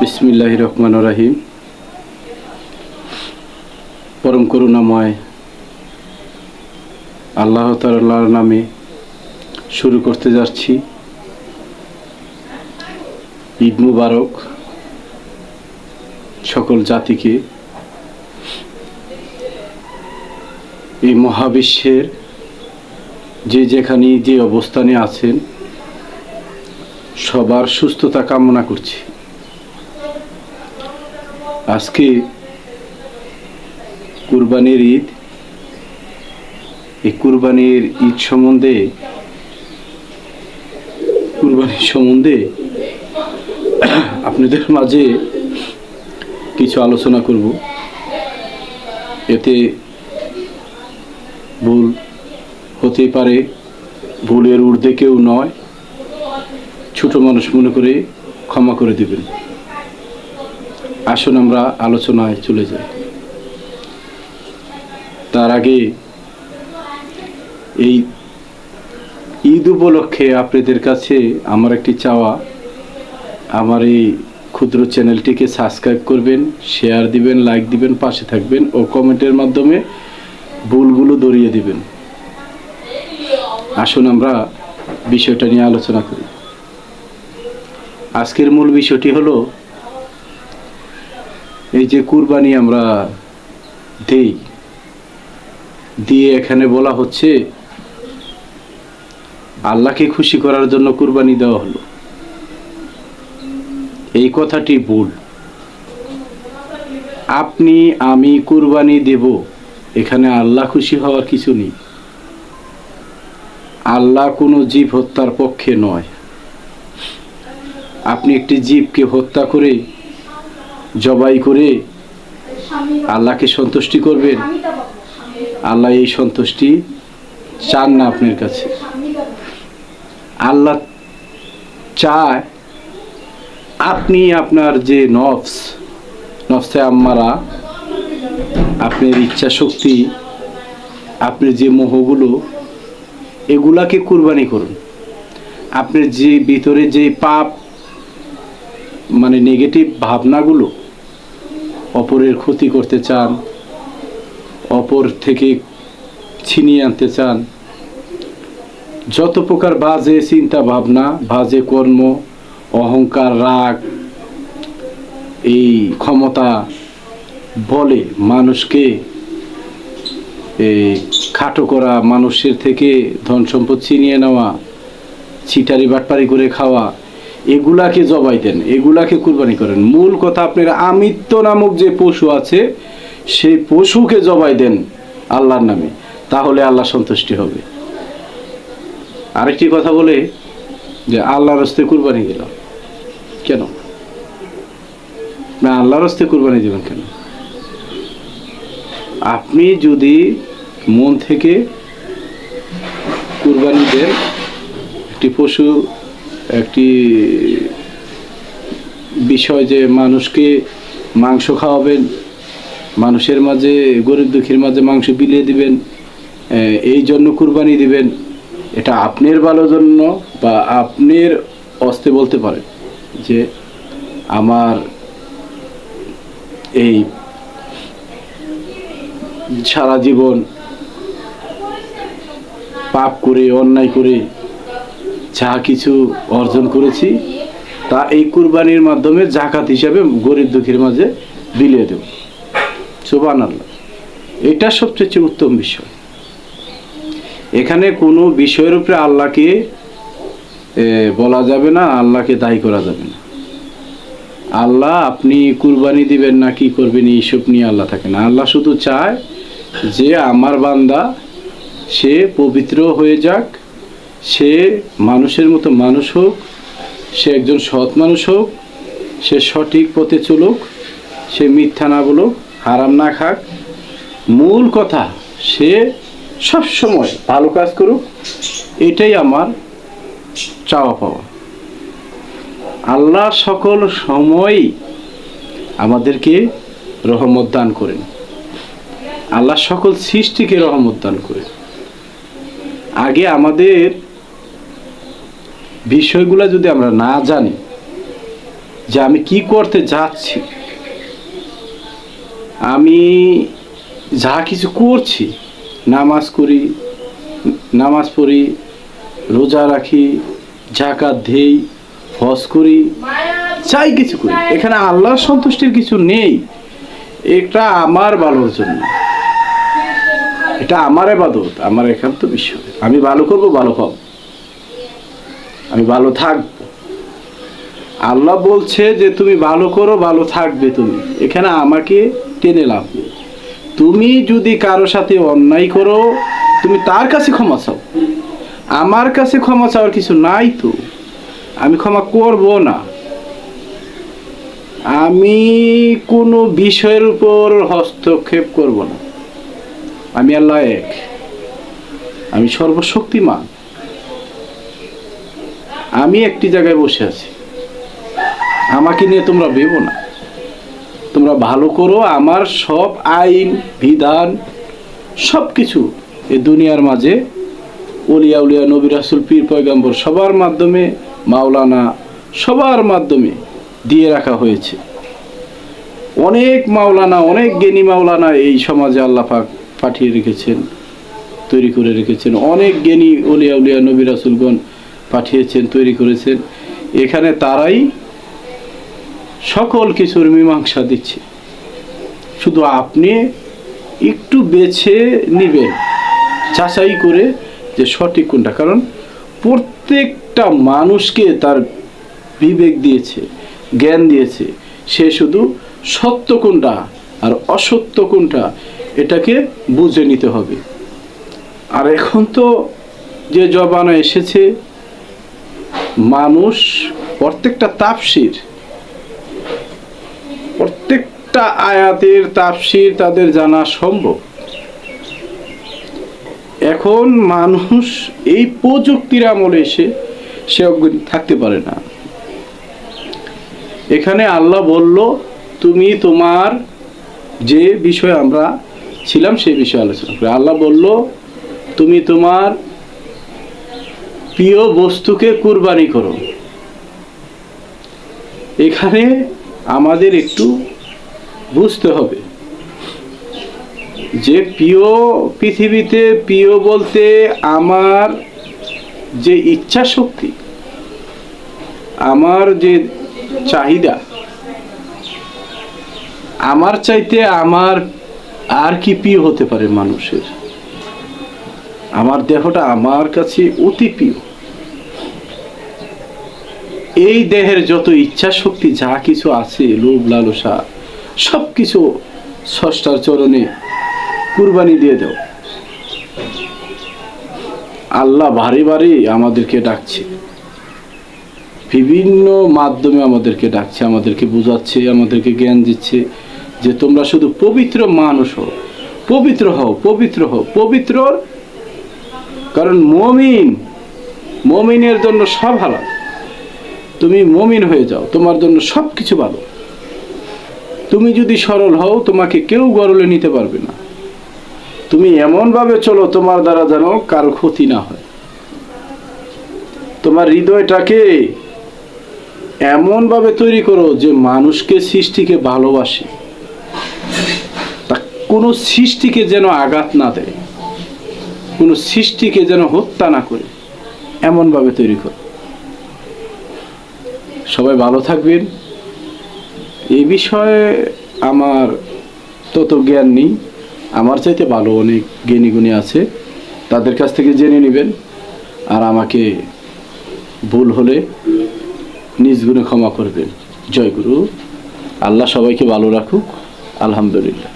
বিসমিল্লাহির রহমানির রহিম। পরম করুণাময় আল্লাহ তাআলার নামে শুরু করতে যাচ্ছি। ঈদ মুবারক সকল জাতিকে। এই মহাবিশ্বের যেখানে যে অবস্থানে আছেন সবার সুস্থতা কামনা করছি। আজকে কুরবানির ঈদ। এই কুরবানির ঈদ সম্বন্ধে আপনাদের মাঝে কিছু আলোচনা করব। এতে ভুল হতে পারে, ভুলের ঊর্ধ্বে কেউ নয়, ছোট মানুষ মনে করে ক্ষমা করে দিবেন। আসুন আমরা আলোচনায় চলে যাই। তার আগে এই ঈদ উপলক্ষে আপনাদের কাছে আমার একটি চাওয়া, আমার এই ক্ষুদ্র চ্যানেলটিকে সাবস্ক্রাইব করবেন, শেয়ার দিবেন, লাইক দিবেন, পাশে থাকবেন ও কমেন্টের মাধ্যমে ভুলগুলো ধরিয়ে দিবেন। আসুন আমরা বিষয়টা নিয়ে আলোচনা করি। আজকের মূল বিষয়টি হলো এই যে কুরবানি আমরা দিয়ে এখানে বলা হচ্ছে আল্লাহকে খুশি করার জন্য কুরবানি দেওয়া হলো। এই কথাটি ভুল। আপনি আমি কুরবানি দেব, এখানে আল্লাহ খুশি হওয়ার কিছু নেই। আল্লাহ কোনো জীব হত্যার পক্ষে নয়। আপনি একটি জীবকে হত্যা করে জবাই করে আল্লাহকে সন্তুষ্টি করবেন? আল্লাহ এই সন্তুষ্টি চান না আপনার কাছে। আল্লাহ চায় আপনি আপনার যে নফসে আম্মারা, আপনার ইচ্ছা শক্তি, আপনার যে মোহগুলো, এগুলাকে কুরবানি করুন। আপনার যে ভিতরে যে পাপ মানে নেগেটিভ ভাবনাগুলো, অপরের ক্ষতি করতে চান, অপর থেকে ছিনিয়ে আনতে চান, যত প্রকার বাজে চিন্তা ভাবনা, বাজে কর্ম, অহংকার, রাগ, এই ক্ষমতা বলে মানুষকে খাটো করা, মানুষের থেকে ধন সম্পদ ছিনিয়ে নেওয়া, ছিটারি বাটপারি করে খাওয়া, এগুলাকে জবাই দেন, এগুলাকে কুরবানি করেন। মূল কথা, আপনার আমিত্ব নামক যে পশু আছে সেই পশুকে জবাই দেন আল্লাহর নামে, তাহলে আল্লাহ সন্তুষ্টি হবে। আরেকটি কথা বলে যে আল্লাহর রাস্তায় কুরবানি দিলাম কেন? না, আল্লাহর রাস্তায় কুরবানি দিবেন কেন? আপনি যদি মন থেকে কুরবানি দেন, একটি পশু, একটি বিষয় যে মানুষকে মাংস খাওয়াবেন, মানুষের মাঝে, গরিব দুঃখীর মাঝে মাংস বিলিয়ে দিবেন, এই জন্য কুরবানি দিবেন, এটা আপনার ভালোর জন্য, বা আপনার অস্তে বলতে পারেন যে আমার এই সারা জীবন পাপ করে, অন্যায় করে যা কিছু অর্জন করেছি তা এই কুরবানির মাধ্যমে জাকাত হিসাবে গরিব দুঃখীর মাঝে বিলিয়ে দেব। সুবহানাল্লাহ। এটা সবচেয়ে উত্তম বিষয়। এখানে কোনো বিষয়ের উপরে আল্লাহকে বলা যাবে না, আল্লাহকে দায়ী করা যাবে না। আল্লাহ আপনি কুরবানি দিবেন না কি করবেন এইসব নিয়ে আল্লাহ থাকে না। আল্লাহ শুধু চায় যে আমার বান্দা সে পবিত্র হয়ে যাক, সে মানুষের মতো মানুষ হোক, সে একজন সৎ মানুষ হোক, সে সঠিক পথে চলুক, সে মিথ্যা না বলুক, হারাম না খাক। মূল কথা, সে সব সময় ভালো কাজ করুক, এটাই আমার চাওয়া পাওয়া। আল্লাহ সকল সময় আমাদেরকে রহমত দান করেন। আল্লাহ সকল সৃষ্টিকে রহমত দান করেন। আগে আমাদের বিষয়গুলো যদি আমরা না জানি যে আমি কি করতে যাচ্ছি, আমি যা কিছু করছি, নামাজ পড়ি, রোজা রাখি, যাকাত দেই, হজ করি, চাই কিছু করি, এখানে আল্লাহর সন্তুষ্টির কিছু নেই। এটা আমার ভালোর জন্য, এটা আমার ইবাদত, আমার একান্ত বিষয়। আমি ভালো করব, ভালো পাবো, আমি ভালো থাকবো। আল্লাহ বলছে যে তুমি ভালো করো, ভালো থাকবে। তুমি এখানে আমাকে টেনে লাভ নেই। তুমি যদি কারো সাথে অন্যায় করো, তুমি তার কাছে ক্ষমা চাও। আমার কাছে ক্ষমা চাওয়ার কিছু নাই, তো আমি ক্ষমা করব না। আমি কোনো বিষয়ের উপর হস্তক্ষেপ করব না। আমি আল্লাহ এক, আমি সর্বশক্তিমান। আমি একটি জায়গায় বসে আছি, আমাকে নিয়ে তোমরা ভেবো না। তোমরা ভালো করো। আমার সব আইন বিধান সব কিছু এই দুনিয়ার মাঝে ওলিয়া উলিয়া, নবী রাসূল, পীর পয়গম্বর সবার মাধ্যমে, মাওলানা সবার মাধ্যমে দিয়ে রাখা হয়েছে। অনেক মাওলানা, অনেক জ্ঞানী মাওলানা এই সমাজে আল্লাহ পাক পাঠিয়ে রেখেছেন, তৈরি করে রেখেছেন। অনেক জ্ঞানী ওলিয়া উলিয়া, নবী রাসূলগণ পাঠিয়েছেন, তৈরি করেছেন। এখানে তারাই সকল কিছুর মীমাংসা দিচ্ছে। শুধু আপনি একটু বেছে নিবেন, যাচাই করে যে সঠিক কোনটা। কারণ প্রত্যেকটা মানুষকে তার বিবেক দিয়েছে, জ্ঞান দিয়েছে। সে শুধু সত্য কোনটা আর অসত্য কোনটা এটাকে বুঝে নিতে হবে। আর এখন তো যে জমানা এসেছে, মানুষ প্রত্যেকটা তাফসীর, প্রত্যেকটা আয়াতের তাফসীর তাদের জানা সম্ভব। এখন মানুষ এই প্রযুক্তির আমলে এসে সে অজ্ঞানী থাকতে পারে না। এখানে আল্লাহ বলল, তুমি তোমার যে বিষয়ে আমরা ছিলাম সেই বিষয়ে আলোচনা করি। আল্লাহ বলল, তুমি তোমার প্রিয় বস্তুকে কুরবানি করো। এখানে আমাদের একটু বুঝতে হবে যে প্রিয়, পৃথিবীতে প্রিয় বলতে আমার যে ইচ্ছা শক্তি, আমার যে চাহিদা, আমার চাইতে আমার আর কি প্রিয় হতে পারে মানুষের? আমার দেহটা আমার কাছে অতি প্রিয়। এই দেহের যত ইচ্ছা শক্তি যা কিছু আছে, লোভ লালসা, সব কিছু স্রষ্টার চরণে কুরবানি দিয়ে দাও। আল্লাহ বারে বারে আমাদেরকে ডাকছে, বিভিন্ন মাধ্যমে আমাদেরকে ডাকছে, আমাদেরকে বোঝাচ্ছে, আমাদেরকে জ্ঞান দিচ্ছে যে তোমরা শুধু পবিত্র মানুষ হও, পবিত্র হও, পবিত্র হও, পবিত্র। কারণ মমিনের জন্য সব হালাল। তুমি মমিন হয়ে যাও, তোমার জন্য সব কিছু ভালো। তুমি যদি সরল হও, তোমাকে কেউ গরলে নিতে পারবে না। তুমি এমনভাবে চলো তোমার দ্বারা যেন কারো ক্ষতি না হয়। তোমার হৃদয়টাকে এমনভাবে তৈরি করো যে মানুষকে, সৃষ্টিকে ভালোবাসে, তা কোনো সৃষ্টিকে যেন আঘাত না দেয়, কোনো সৃষ্টিকে যেন হত্যা না করে, এমনভাবে তৈরি করো। সবাই ভালো থাকবেন। এই বিষয়ে আমার তত জ্ঞান নেই, আমার চাইতে ভালো অনেক জ্ঞানী গুণী আছে, তাদের কাছ থেকে জেনে নেবেন। আর আমাকে ভুল হলে নিজ গুণে ক্ষমা করবেন। জয় গুরু। আল্লাহ সবাইকে ভালো রাখুক। আলহামদুলিল্লাহ।